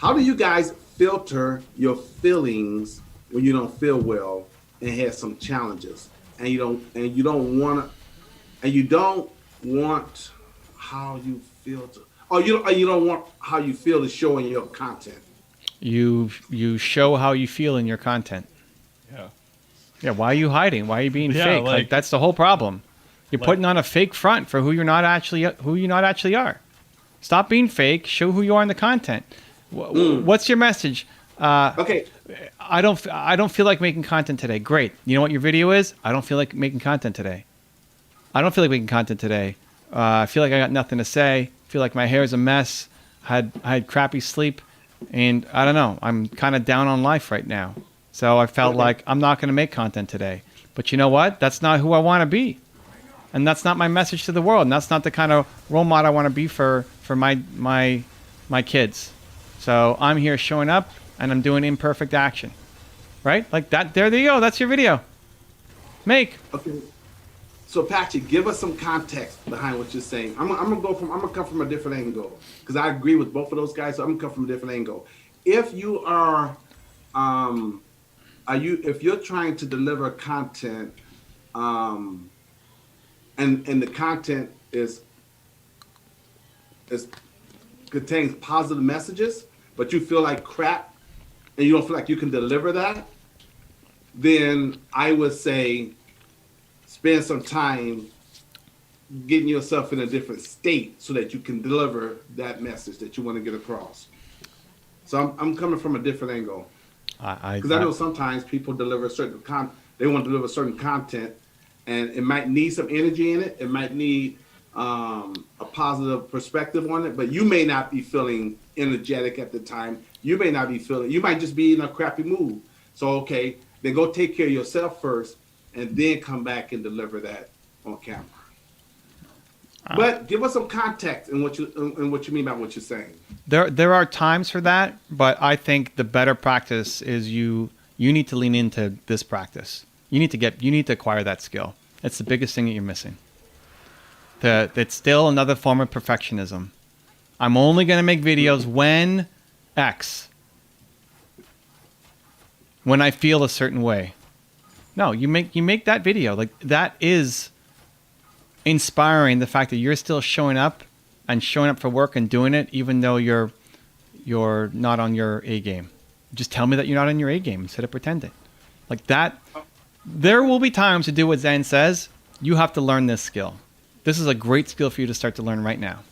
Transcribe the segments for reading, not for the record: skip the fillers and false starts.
How do you guys filter your feelings when you don't feel well and have some challenges, and you don't want and you don't want how you feel to, or you don't want how you feel to show in your content? You show how you feel in your content. Yeah. Yeah, why are you hiding? Why are you being Yeah, fake? Like that's the whole problem. You're Like- putting on a fake front for who you not actually are. Stop being fake. Show who you are in the content. What's your message? Okay. I don't feel like making content today. Great. You know what your video is? I don't feel like making content today. I don't feel like making content today. I feel like I got nothing to say. I feel like my hair is a mess. I had crappy sleep, and I don't know. I'm kind of down on life right now. So I felt like I'm not going to make content today. But you know what? That's not who I want to be, and that's not my message to the world. And that's not the kind of role model I want to be for my kids. So I'm here showing up, and I'm doing imperfect action, right? Like that. There you go. That's your video. Make. Okay. So Patchy, give us some context behind what you're saying. I'm gonna come from a different angle because I agree with both of those guys. So I'm gonna come from a different angle. If you if you're trying to deliver content, and the content is contains positive messages, but you feel like crap, and you don't feel like you can deliver that, then I would say spend some time getting yourself in a different state so that you can deliver that message that you want to get across. So I'm coming from a different angle because I know sometimes people deliver they want to deliver certain content, and it might need some energy in it. It might need a positive perspective on it, but you may not be feeling energetic at the time. You might just be in a crappy mood. So, okay, then go take care of yourself first and then come back and deliver that on camera. But give us some context in what you mean by what you're saying. There are times for that, but I think the better practice is you need to lean into this practice. You need to acquire that skill. It's the biggest thing that you're missing. It's still another form of perfectionism. I'm only going to make videos when X. When I feel a certain way. No, you make that video. Like that is inspiring, the fact that you're still showing up for work and doing it even though you're not on your A game. Just tell me that you're not on your A game instead of pretending. Like that. There will be times to do what Zen says. You have to learn this skill. This is a great skill for you to start to learn right now.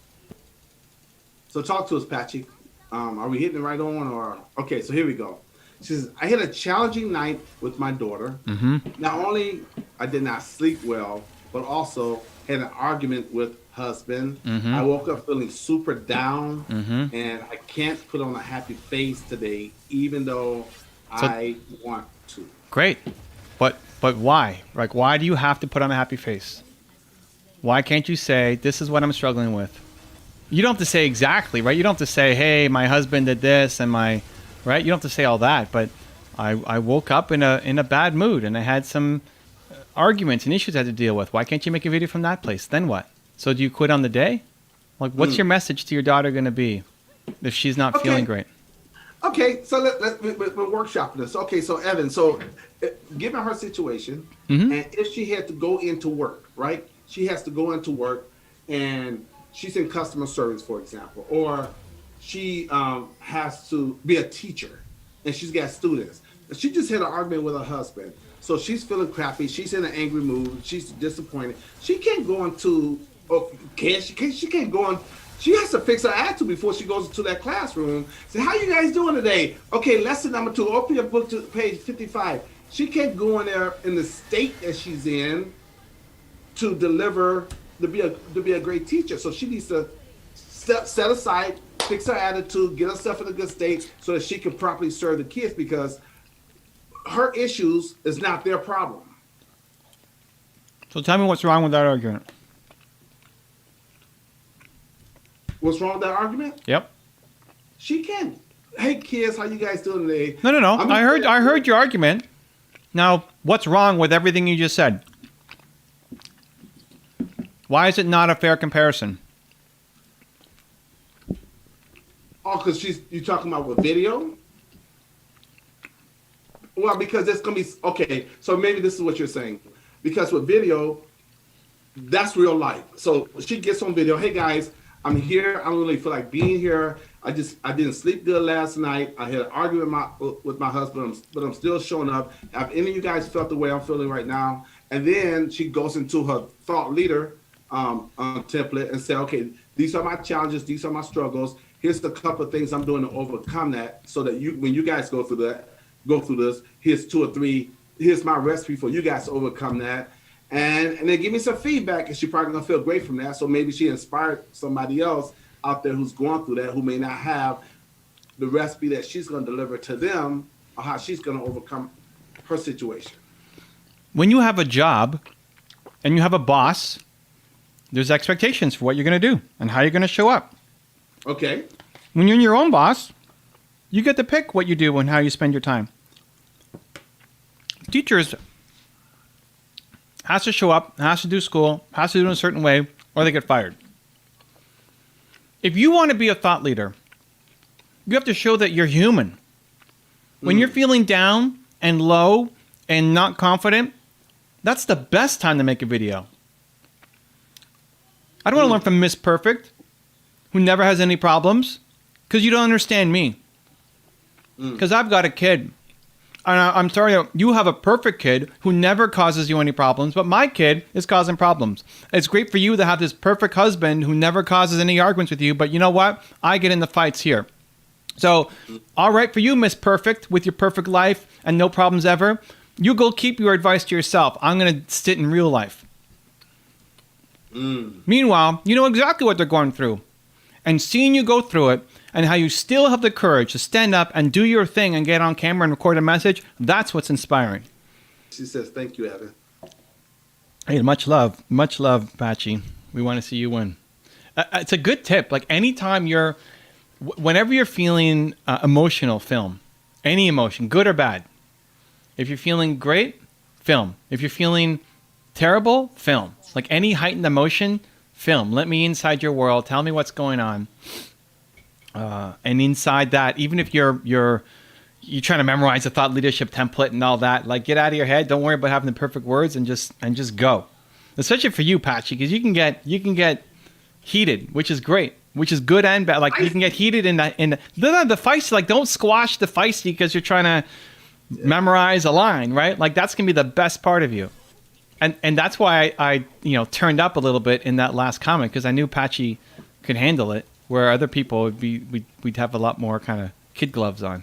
So talk to us, Patchy. Are we hitting it right on, or okay? So here we go. She says, I had a challenging night with my daughter. Mm-hmm. Not only I did not sleep well, but also had an argument with husband. Mm-hmm. I woke up feeling super down, Mm-hmm. and I can't put on a happy face today, even though I want to. Great. But why? Like, why do you have to put on a happy face? Why can't you say, this is what I'm struggling with? You don't have to say exactly, right? You don't have to say, hey, my husband did this and right? You don't have to say all that, but I woke up in a bad mood and I had some arguments and issues I had to deal with. Why can't you make a video from that place? Then what? So do you quit on the day? Like, what's your message to your daughter going to be if she's not feeling great? Okay, so we're workshopping this. Okay, so Evan, given her situation, Mm-hmm. and if she had to go into work, right? She has to go into work, and she's in customer service, for example, or she has to be a teacher, and she's got students. She just had an argument with her husband, so she's feeling crappy. She's in an angry mood. She's disappointed. She can't go into, she can't go on. She has to fix her attitude before she goes into that classroom. Say, how you guys doing today? Okay, lesson number 2. Open your book to page 55. She can't go in there in the state that she's in to deliver, to be a great teacher. So she needs to set aside, fix her attitude, get herself in a good state so that she can properly serve the kids, because her issues is not their problem. So tell me what's wrong with that argument. What's wrong with that argument? Yep. She can. Hey kids, how you guys doing today? No. I heard your argument. Now, what's wrong with everything you just said? Why is it not a fair comparison? Oh, because you talking about with video? Well, because it's gonna be okay. So maybe this is what you're saying. Because with video, that's real life. So she gets on video. Hey guys, I'm here. I don't really feel like being here. I didn't sleep good last night. I had an argument with my husband, but I'm still showing up. Have any of you guys felt the way I'm feeling right now? And then she goes into her thought leader template and say, okay, these are my challenges. These are my struggles. Here's a couple of things I'm doing to overcome that, so that when you guys go through this. Here's two or three. Here's my recipe for you guys to overcome that. And then give me some feedback, and she's probably gonna feel great from that. So maybe she inspired somebody else out there who's going through that, who may not have the recipe that she's gonna deliver to them, or how she's gonna overcome her situation. When you have a job and you have a boss, there's expectations for what you're going to do and how you're going to show up. Okay. When you're your own boss, you get to pick what you do and how you spend your time. Teachers has to show up, has to do school, has to do it in a certain way, or they get fired. If you want to be a thought leader, you have to show that you're human. When you're feeling down and low and not confident, that's the best time to make a video. I don't want to learn from Miss Perfect, who never has any problems, because you don't understand me. Because I've got a kid. And I'm sorry, you have a perfect kid who never causes you any problems, but my kid is causing problems. It's great for you to have this perfect husband who never causes any arguments with you, but you know what? I get in the fights here. So, all right for you, Miss Perfect, with your perfect life and no problems ever. You go keep your advice to yourself. I'm going to sit in real life. Meanwhile, you know exactly what they're going through. And seeing you go through it and how you still have the courage to stand up and do your thing and get on camera and record a message, that's what's inspiring. She says, thank you, Evan. Hey, much love, Patchy. We want to see you win. It's a good tip. Like anytime whenever you're feeling emotional, film. Any emotion, good or bad. If you're feeling great, film. If you're feeling terrible, film. Like any heightened emotion, film. Let me inside your world. Tell me what's going on. And inside that, even if you're trying to memorize a thought leadership template and all that, like get out of your head. Don't worry about having the perfect words and just go. Especially for you, Patchy, because you can get heated, which is great, which is good and bad. Like you can get heated in the fights. Like don't squash the feisty because you're trying to memorize a line, right? Like that's gonna be the best part of you. And that's why I turned up a little bit in that last comment, because I knew Patchy could handle it, where other people we'd have a lot more kind of kid gloves on.